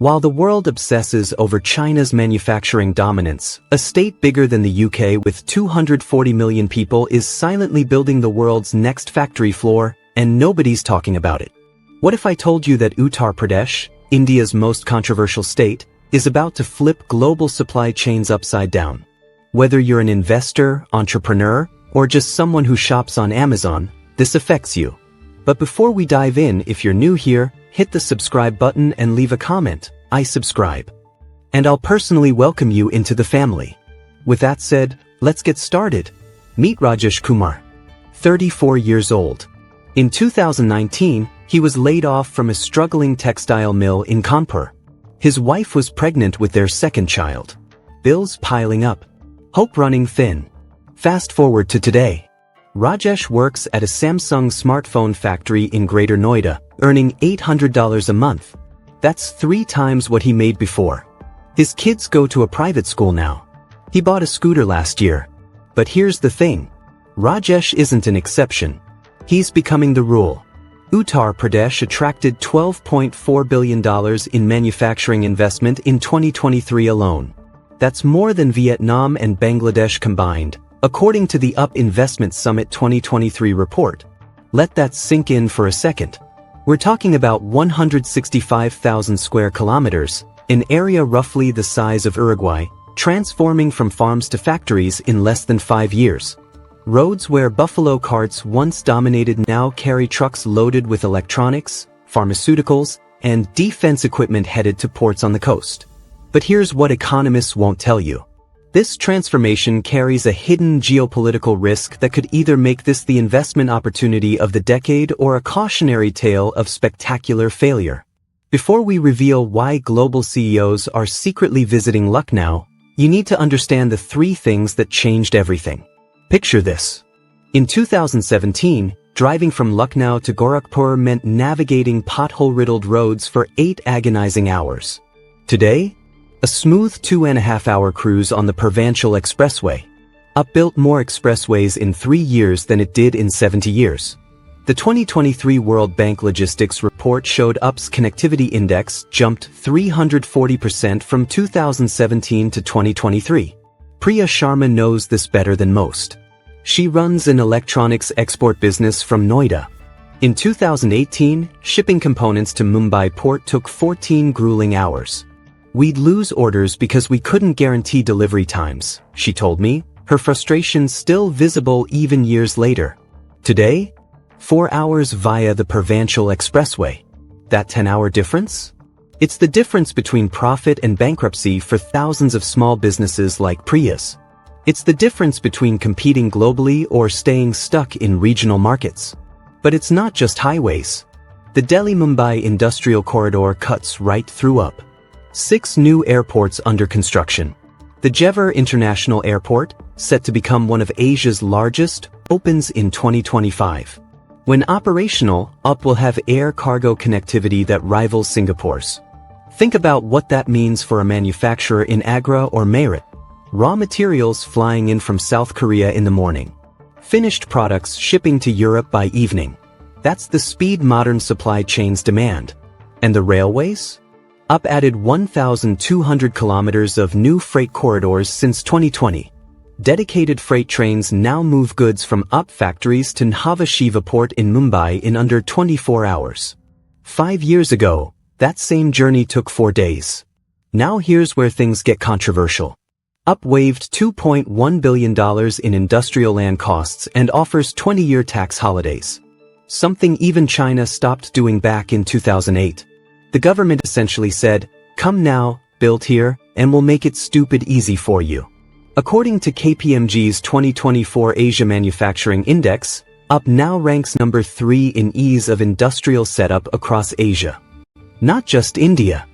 While the world obsesses over China's manufacturing dominance, a state bigger than the UK with 240 million people is silently building the world's next factory floor, and nobody's talking about it. What if I told you that Uttar Pradesh, India's most controversial state, is about to flip global supply chains upside down? Whether you're an investor, entrepreneur, or just someone who shops on Amazon, this affects you. But before we dive in, if you're new here, hit the subscribe button and leave a comment. I subscribe. And I'll personally welcome you into the family. With that said, let's get started. Meet Rajesh Kumar. 34 years old. In 2019, he was laid off from a struggling textile mill in Kanpur. His wife was pregnant with their second child. Bills piling up. Hope running thin. Fast forward to today. Rajesh works at a Samsung smartphone factory in Greater Noida, earning $800 a month. That's 3 times what he made before. His kids go to a private school now. He bought a scooter last year. But here's the thing. Rajesh isn't an exception. He's becoming the rule. Uttar Pradesh attracted $12.4 billion in manufacturing investment in 2023 alone. That's more than Vietnam and Bangladesh combined, according to the Up Investment Summit 2023 report. Let that sink in for a second. We're talking about 165,000 square kilometers, an area roughly the size of Uruguay, transforming from farms to factories in less than 5 years. Roads where buffalo carts once dominated now carry trucks loaded with electronics, pharmaceuticals, and defense equipment headed to ports on the coast. But here's what economists won't tell you. This transformation carries a hidden geopolitical risk that could either make this the investment opportunity of the decade or a cautionary tale of spectacular failure. Before we reveal why global CEOs are secretly visiting Lucknow, you need to understand the 3 things that changed everything. Picture this. In 2017, driving from Lucknow to Gorakhpur meant navigating pothole-riddled roads for 8 agonizing hours. Today, a smooth 2.5-hour cruise on the Provincial Expressway. Up built more expressways in 3 years than it did in 70 years. The 2023 World Bank Logistics Report showed UP's connectivity index jumped 340% from 2017 to 2023. Priya Sharma knows this better than most. She runs an electronics export business from Noida. In 2018, shipping components to Mumbai port took 14 grueling hours. We'd lose orders because we couldn't guarantee delivery times, she told me, her frustration still visible even years later. Today, 4 hours via the Provincial Expressway. That 10-hour difference? It's the difference between profit and bankruptcy for thousands of small businesses like Priya's. It's the difference between competing globally or staying stuck in regional markets. But it's not just highways. The Delhi-Mumbai Industrial Corridor cuts right through UP. 6 new airports under construction. The Jewar International Airport, set to become one of Asia's largest, opens in 2025. When operational, UP will have air cargo connectivity that rivals Singapore's. Think about what that means for a manufacturer in Agra or Meerut. Raw materials flying in from South Korea in the morning. Finished products shipping to Europe by evening. That's the speed modern supply chains demand. And the railways? UP added 1,200 kilometers of new freight corridors since 2020. Dedicated freight trains now move goods from UP factories to Nhava Sheva port in Mumbai in under 24 hours. 5 years ago, that same journey took 4 days. Now here's where things get controversial. UP waived $2.1 billion in industrial land costs and offers 20-year tax holidays. Something even China stopped doing back in 2008. The government essentially said, come now, build here, and we'll make it stupid easy for you. According to KPMG's 2024 Asia Manufacturing Index, UP now ranks number 3 in ease of industrial setup across Asia. Not just India.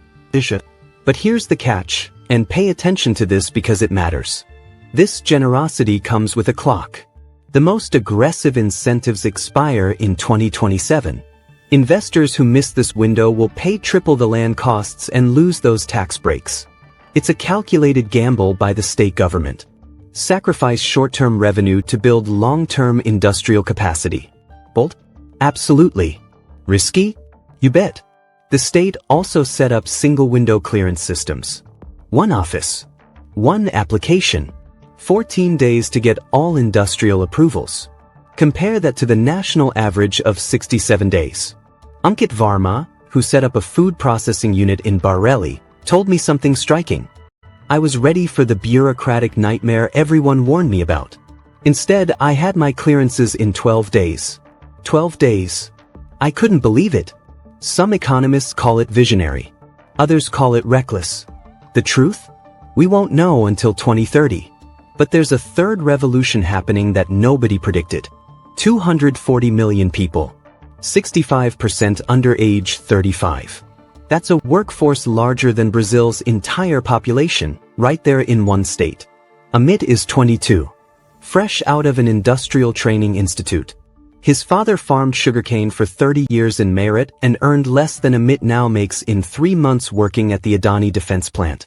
But here's the catch, and pay attention to this because it matters. This generosity comes with a clock. The most aggressive incentives expire in 2027. Investors who miss this window will pay triple the land costs and lose those tax breaks. It's a calculated gamble by the state government. Sacrifice short-term revenue to build long-term industrial capacity. Bold? Absolutely. Risky? You bet. The state also set up single window clearance systems. One office. One application. 14 days to get all industrial approvals. Compare that to the national average of 67 days. Ankit Varma, who set up a food processing unit in Bareilly, told me something striking. I was ready for the bureaucratic nightmare everyone warned me about. Instead, I had my clearances in 12 days. 12 days. I couldn't believe it. Some economists call it visionary. Others call it reckless. The truth? We won't know until 2030. But there's a third revolution happening that nobody predicted. 240 million people. 65% under age 35. That's a workforce larger than Brazil's entire population, right there in one state. Amit is 22. Fresh out of an industrial training institute. His father farmed sugarcane for 30 years in Meerut and earned less than Amit now makes in 3 months working at the Adani defense plant.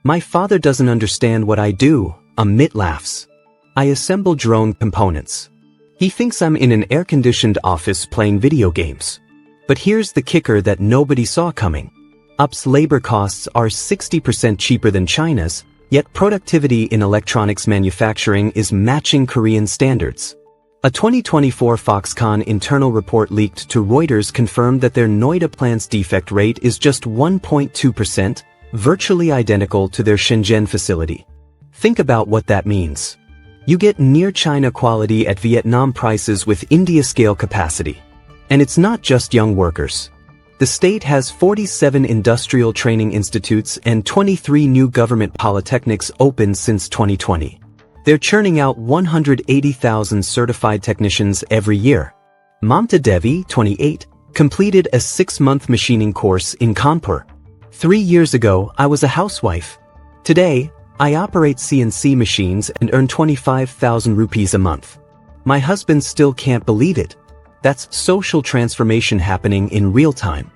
My father doesn't understand what I do, Amit laughs. I assemble drone components. He thinks I'm in an air-conditioned office playing video games. But here's the kicker that nobody saw coming. UP's labor costs are 60% cheaper than China's, yet productivity in electronics manufacturing is matching Korean standards. A 2024 Foxconn internal report leaked to Reuters confirmed that their Noida plant's defect rate is just 1.2%, virtually identical to their Shenzhen facility. Think about what that means. You get near China quality at Vietnam prices with India scale capacity. And it's not just young workers. The state has 47 industrial training institutes and 23 new government polytechnics opened since 2020. They're churning out 180,000 certified technicians every year. Mamta Devi, 28, completed a 6-month machining course in Kanpur. 3 years ago, I was a housewife. Today, I operate CNC machines and earn 25,000 rupees a month. My husband still can't believe it. That's social transformation happening in real time.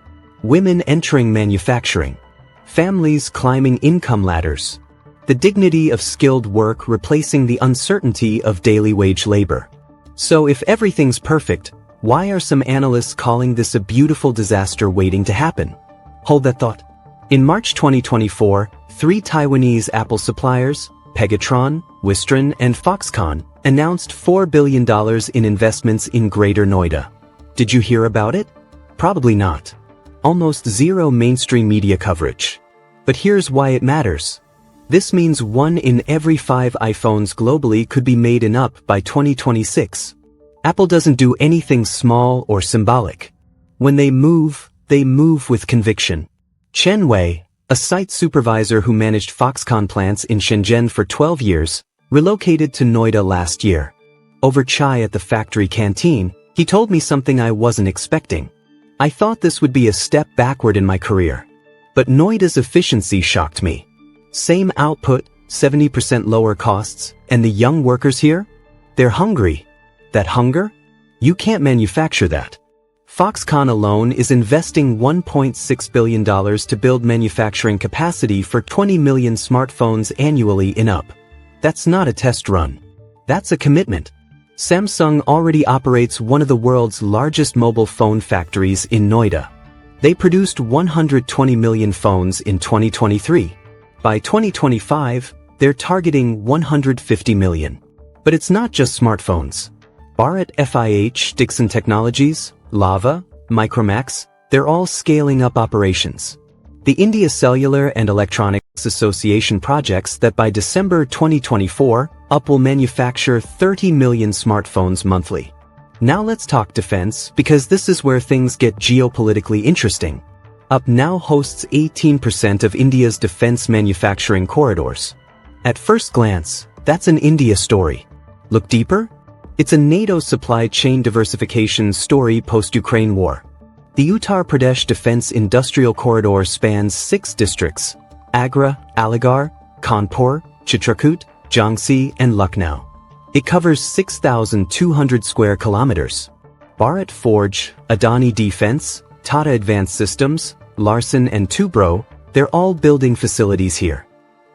Women entering manufacturing. Families climbing income ladders. The dignity of skilled work replacing the uncertainty of daily wage labor. So if everything's perfect, why are some analysts calling this a beautiful disaster waiting to happen? Hold that thought. In March 2024, 3 Taiwanese Apple suppliers, Pegatron, Wistron, and Foxconn, announced $4 billion in investments in Greater Noida. Did you hear about it? Probably not. Almost zero mainstream media coverage. But here's why it matters. This means 1 in every 5 iPhones globally could be made in UP by 2026. Apple doesn't do anything small or symbolic. When they move with conviction. Chen Wei, a site supervisor who managed Foxconn plants in Shenzhen for 12 years, relocated to Noida last year. Over chai at the factory canteen, he told me something I wasn't expecting. I thought this would be a step backward in my career. But Noida's efficiency shocked me. Same output, 70% lower costs, and the young workers here? They're hungry. That hunger? You can't manufacture that. Foxconn alone is investing $1.6 billion to build manufacturing capacity for 20 million smartphones annually in UP. That's not a test run. That's a commitment. Samsung already operates one of the world's largest mobile phone factories in Noida. They produced 120 million phones in 2023. By 2025, they're targeting 150 million. But it's not just smartphones. Bharat FIH, Dixon Technologies, Lava, Micromax, they're all scaling up operations. The India Cellular and Electronics Association projects that by December 2024, UP will manufacture 30 million smartphones monthly. Now let's talk defense, because this is where things get geopolitically interesting. UP now hosts 18% of India's defense manufacturing corridors. At first glance, that's an India story. Look deeper? It's a NATO supply chain diversification story post-Ukraine war. The Uttar Pradesh Defense Industrial Corridor spans 6 districts: Agra, Aligarh, Kanpur, Chitrakoot, Jhansi, and Lucknow. It covers 6,200 square kilometers. Bharat Forge, Adani Defense, Tata Advanced Systems, Larsen and Toubro, they're all building facilities here.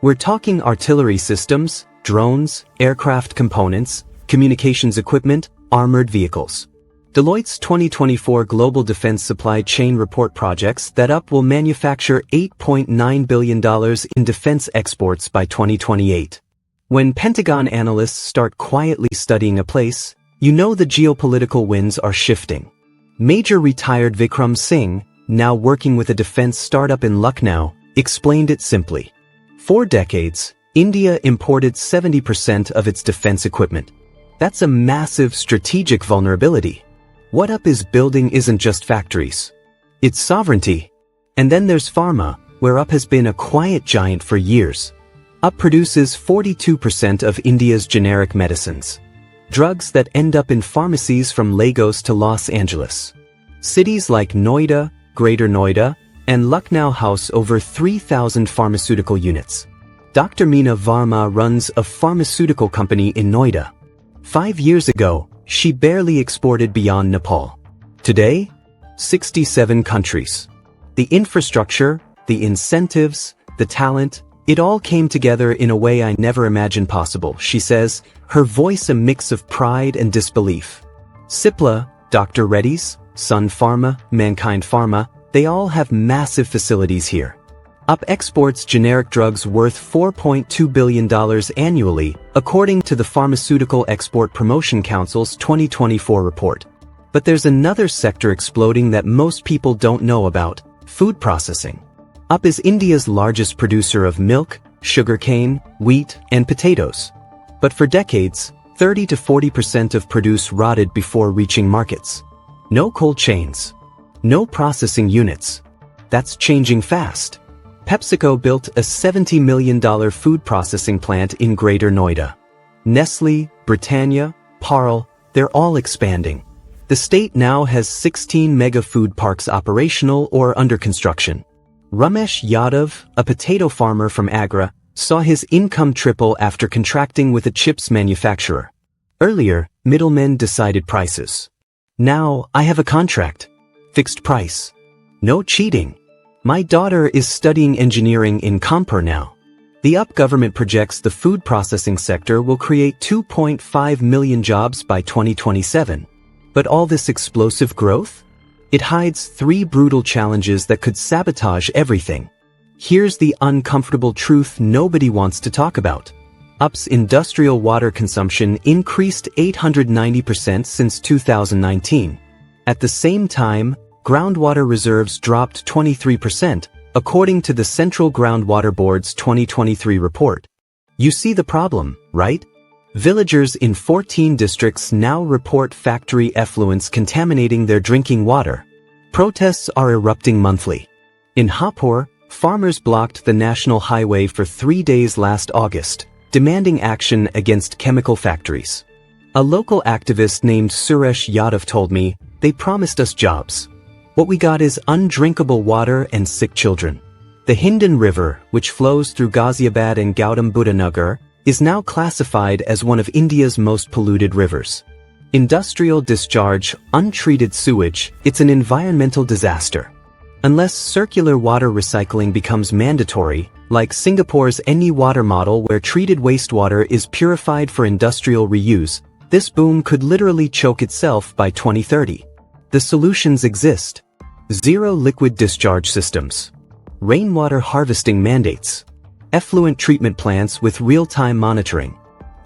We're talking artillery systems, drones, aircraft components, communications equipment, armored vehicles. Deloitte's 2024 Global Defense Supply Chain Report projects that UP will manufacture $8.9 billion in defense exports by 2028. When Pentagon analysts start quietly studying a place, you know the geopolitical winds are shifting. Major retired Vikram Singh, now working with a defense startup in Lucknow, explained it simply. For decades, India imported 70% of its defense equipment. That's a massive strategic vulnerability. What UP is building isn't just factories. It's sovereignty. And then there's pharma, where UP has been a quiet giant for years. UP produces 42% of India's generic medicines. Drugs that end up in pharmacies from Lagos to Los Angeles. Cities like Noida, Greater Noida, and Lucknow house over 3,000 pharmaceutical units. Dr. Meena Varma runs a pharmaceutical company in Noida. 5 years ago, she barely exported beyond Nepal. Today, 67 countries. The infrastructure, the incentives, the talent, it all came together in a way I never imagined possible, she says, her voice a mix of pride and disbelief. Cipla, Dr. Reddy's, Sun Pharma, Mankind Pharma, they all have massive facilities here. UP exports generic drugs worth $4.2 billion annually, according to the Pharmaceutical Export Promotion Council's 2024 report. But there's another sector exploding that most people don't know about: food processing. UP is India's largest producer of milk, sugarcane, wheat, and potatoes. But for decades, 30 to 40% of produce rotted before reaching markets. No cold chains. No processing units. That's changing fast. PepsiCo built a $70 million food processing plant in Greater Noida. Nestle, Britannia, Parle, they're all expanding. The state now has 16 mega food parks operational or under construction. Ramesh Yadav, a potato farmer from Agra, saw his income triple after contracting with a chips manufacturer. Earlier, middlemen decided prices. Now, I have a contract. Fixed price. No cheating. My daughter is studying engineering in Kanpur now. The UP government projects the food processing sector will create 2.5 million jobs by 2027. But all this explosive growth? It hides 3 brutal challenges that could sabotage everything. Here's the uncomfortable truth nobody wants to talk about. UP's industrial water consumption increased 890% since 2019. At the same time, groundwater reserves dropped 23%, according to the Central Groundwater Board's 2023 report. You see the problem, right? Villagers in 14 districts now report factory effluents contaminating their drinking water. Protests are erupting monthly. In Hapur, farmers blocked the national highway for 3 days last August, demanding action against chemical factories. A local activist named Suresh Yadav told me, "They promised us jobs. What we got is undrinkable water and sick children." The Hindon River, which flows through Ghaziabad and Gautam Buddha Nagar, is now classified as one of India's most polluted rivers. Industrial discharge, untreated sewage, it's an environmental disaster. Unless circular water recycling becomes mandatory, like Singapore's any water model where treated wastewater is purified for industrial reuse, this boom could literally choke itself by 2030. The solutions exist. Zero liquid discharge systems. Rainwater harvesting mandates. Effluent treatment plants with real-time monitoring.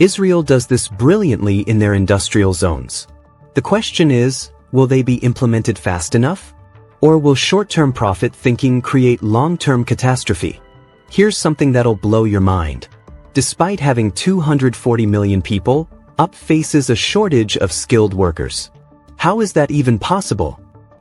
Israel does this brilliantly in their industrial zones. The question is, will they be implemented fast enough? Or will short-term profit thinking create long-term catastrophe? Here's something that'll blow your mind. Despite having 240 million people, UP faces a shortage of skilled workers. How is that even possible?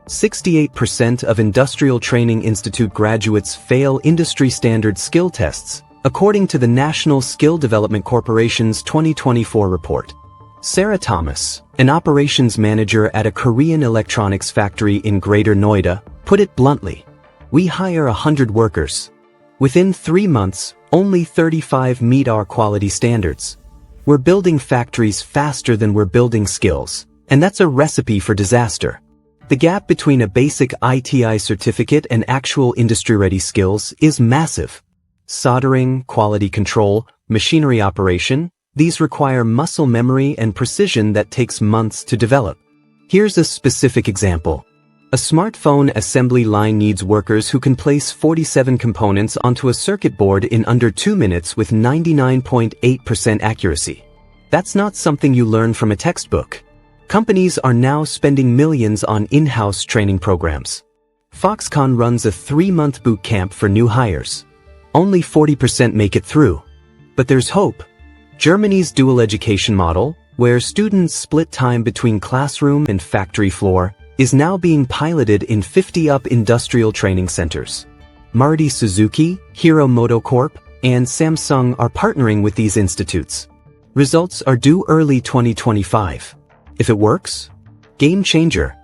68% of Industrial Training Institute graduates fail industry-standard skill tests, according to the National Skill Development Corporation's 2024 report. Sarah Thomas, an operations manager at a Korean electronics factory in Greater Noida, put it bluntly. "We hire 100 workers. Within 3 months, only 35 meet our quality standards. We're building factories faster than we're building skills, and that's a recipe for disaster." The gap between a basic ITI certificate and actual industry-ready skills is massive. Soldering, quality control, machinery operation, these require muscle memory and precision that takes months to develop. Here's a specific example. A smartphone assembly line needs workers who can place 47 components onto a circuit board in under 2 minutes with 99.8% accuracy. That's not something you learn from a textbook. Companies are now spending millions on in-house training programs. Foxconn runs a 3-month boot camp for new hires. Only 40% make it through. But there's hope. Germany's dual education model, where students split time between classroom and factory floor, is now being piloted in 50 industrial training centers. Maruti Suzuki, Hero MotoCorp, and Samsung are partnering with these institutes. Results are due early 2025. If it works, game changer.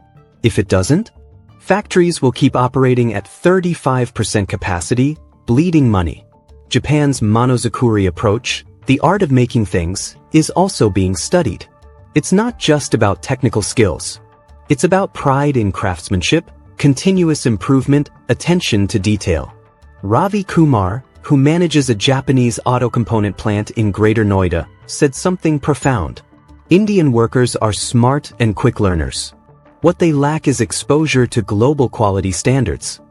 If it doesn't, factories will keep operating at 35% capacity, bleeding money. Japan's Monozukuri approach, the art of making things, is also being studied. It's not just about technical skills. It's about pride in craftsmanship, continuous improvement, attention to detail. Ravi Kumar, who manages a Japanese auto component plant in Greater Noida, said something profound. Indian workers are smart and quick learners. What they lack is exposure to global quality standards.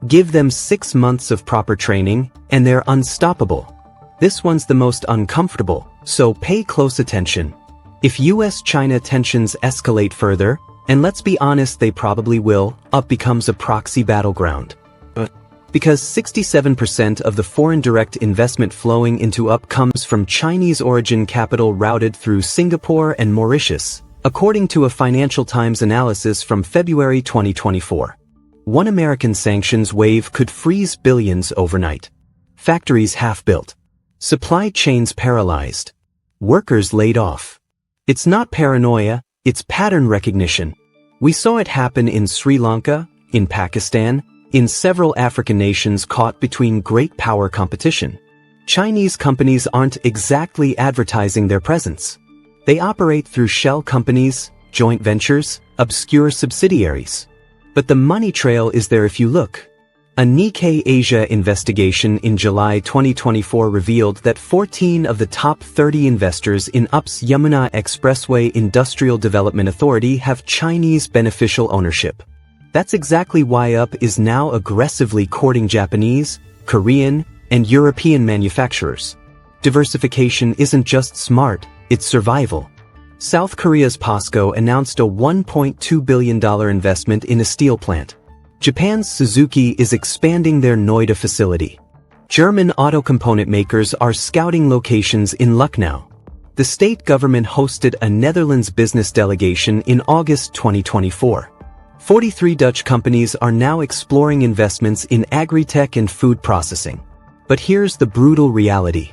Give them 6 months of proper training, and they're unstoppable. This one's the most uncomfortable, so pay close attention. If US-China tensions escalate further, and let's be honest, they probably will, UP becomes a proxy battleground. Because 67% of the foreign direct investment flowing into UP comes from Chinese origin capital routed through Singapore and Mauritius, according to a Financial Times analysis from February 2024. One American sanctions wave could freeze billions overnight. Factories half-built. Supply chains paralyzed. Workers laid off. It's not paranoia, it's pattern recognition. We saw it happen in Sri Lanka, in Pakistan, in several African nations caught between great power competition. Chinese companies aren't exactly advertising their presence. They operate through shell companies, joint ventures, obscure subsidiaries. But the money trail is there if you look. A Nikkei Asia investigation in July 2024 revealed that 14 of the top 30 investors in UP's Yamuna Expressway Industrial Development Authority have Chinese beneficial ownership. That's exactly why UP is now aggressively courting Japanese, Korean, and European manufacturers. Diversification isn't just smart, it's survival. South Korea's POSCO announced a $1.2 billion investment in a steel plant. Japan's Suzuki is expanding their Noida facility. German auto component makers are scouting locations in Lucknow. The state government hosted a Netherlands business delegation in August 2024. 43 Dutch companies are now exploring investments in agri-tech and food processing. But here's the brutal reality.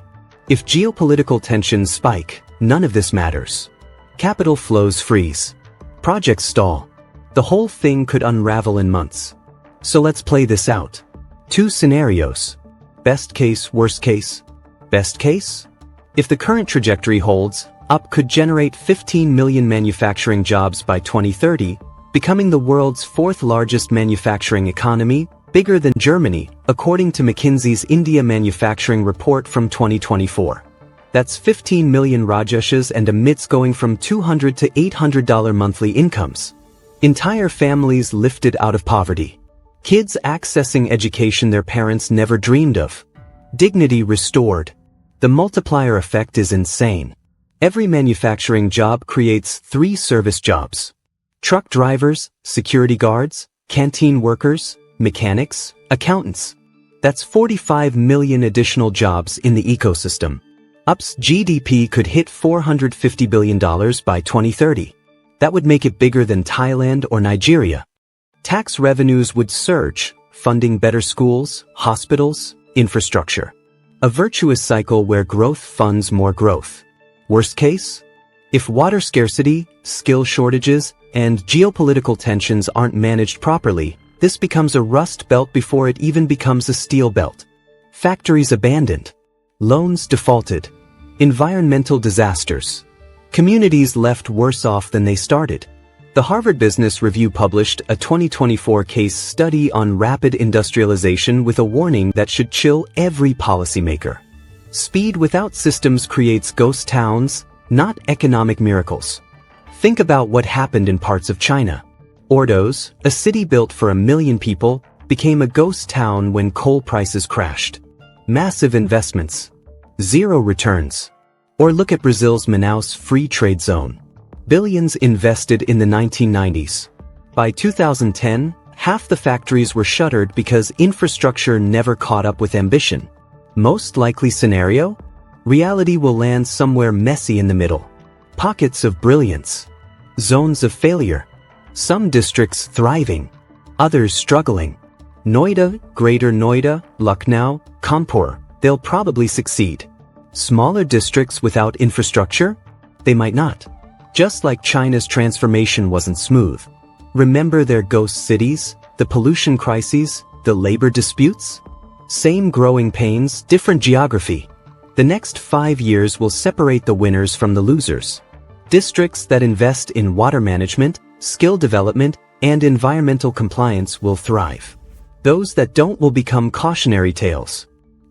If geopolitical tensions spike, none of this matters. Capital flows freeze. Projects stall. The whole thing could unravel in months. So let's play this out. 2 scenarios. Best case, worst case. Best case? If the current trajectory holds, UP could generate 15 million manufacturing jobs by 2030, becoming the world's 4th largest manufacturing economy, bigger than Germany, according to McKinsey's India Manufacturing Report from 2024. That's 15 million Rajeshas and Amits going from $200 to $800 monthly incomes. Entire families lifted out of poverty. Kids accessing education their parents never dreamed of. Dignity restored. The multiplier effect is insane. Every manufacturing job creates 3 service jobs. Truck drivers, security guards, canteen workers, mechanics, accountants. That's 45 million additional jobs in the ecosystem. UP's GDP could hit $450 billion by 2030. That would make it bigger than Thailand or Nigeria. Tax revenues would surge, funding better schools, hospitals, infrastructure. A virtuous cycle where growth funds more growth. Worst case? If water scarcity, skill shortages, and geopolitical tensions aren't managed properly, this becomes a rust belt before it even becomes a steel belt. Factories abandoned. Loans defaulted. Environmental disasters. Communities left worse off than they started. The Harvard Business Review published a 2024 case study on rapid industrialization with a warning that should chill every policymaker. Speed without systems creates ghost towns, not economic miracles. Think about what happened in parts of China. Ordos, a city built for 1 million people, became a ghost town when coal prices crashed. Massive investments. Zero returns. Or look at Brazil's Manaus Free Trade Zone. Billions invested in the 1990s. By 2010, half the factories were shuttered because infrastructure never caught up with ambition. Most likely scenario? Reality will land somewhere messy in the middle. Pockets of brilliance. Zones of failure. Some districts thriving. Others struggling. Noida, Greater Noida, Lucknow, Kanpur, they'll probably succeed. Smaller districts without infrastructure? They might not. Just like China's transformation wasn't smooth. Remember their ghost cities, the pollution crises, the labor disputes? Same growing pains, different geography. The next 5 years will separate the winners from the losers. Districts that invest in water management, skill development, and environmental compliance will thrive. Those that don't will become cautionary tales.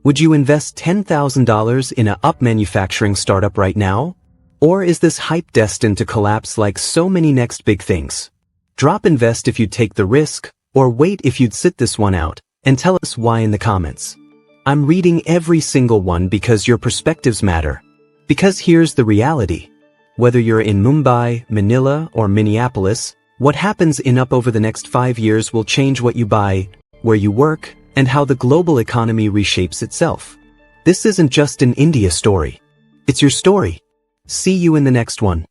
Would you invest $10,000 in a manufacturing startup right now? Or is this hype destined to collapse like so many next big things? Drop invest if you'd take the risk, or wait if you'd sit this one out, and tell us why in the comments. I'm reading every single one because your perspectives matter. Because here's the reality. Whether you're in Mumbai, Manila, or Minneapolis, what happens in over the next 5 years will change what you buy, where you work, and how the global economy reshapes itself. This isn't just an India story. It's your story. See you in the next one.